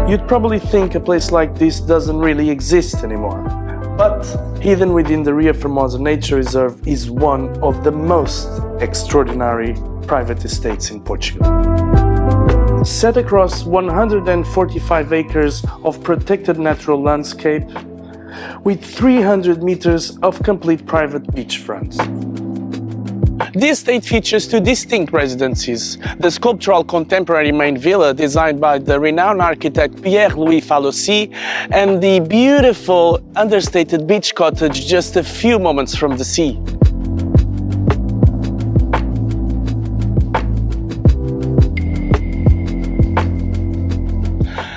You'd probably think a place like this doesn't really exist anymore. But hidden within the Ria Formosa Nature Reserve is one of the most extraordinary private estates in Portugal. Set across 145 acres of protected natural landscape with 300 meters of complete private beachfront. The estate features two distinct residences: the sculptural contemporary main villa designed by the renowned architect Pierre-Louis Faloci and the beautiful understated beach cottage just a few moments from the sea.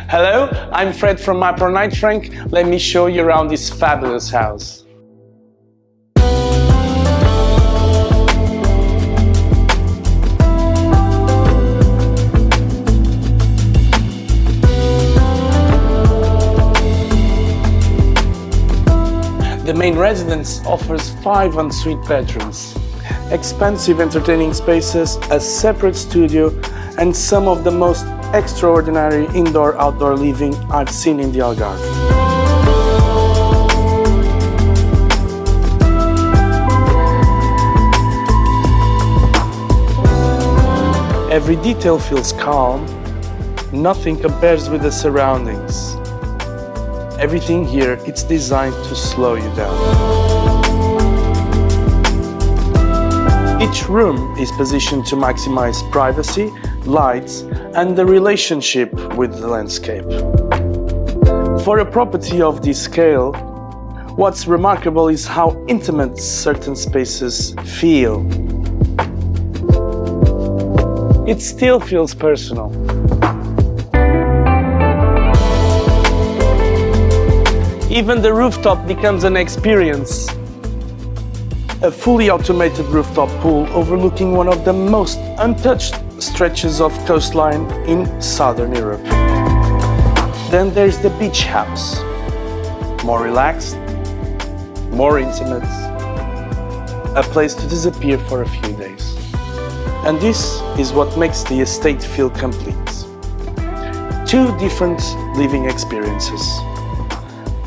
Hello, I'm Fred from Mapro. Let me show you around this fabulous house. The main residence offers 5 ensuite bedrooms, expansive entertaining spaces, a separate studio, and some of the most extraordinary indoor-outdoor living I've seen in the Algarve. Every detail feels calm, nothing compares with the surroundings. Everything here, it's designed to slow you down. Each room is positioned to maximize privacy, lights, and the relationship with the landscape. For a property of this scale, what's remarkable is how intimate certain spaces feel. It still feels personal. Even the rooftop becomes an experience. A fully automated rooftop pool overlooking one of the most untouched stretches of coastline in Southern Europe. Then there's the beach house. More relaxed, more intimate, a place to disappear for a few days. And this is what makes the estate feel complete. 2 different living experiences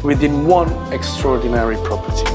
within one extraordinary property.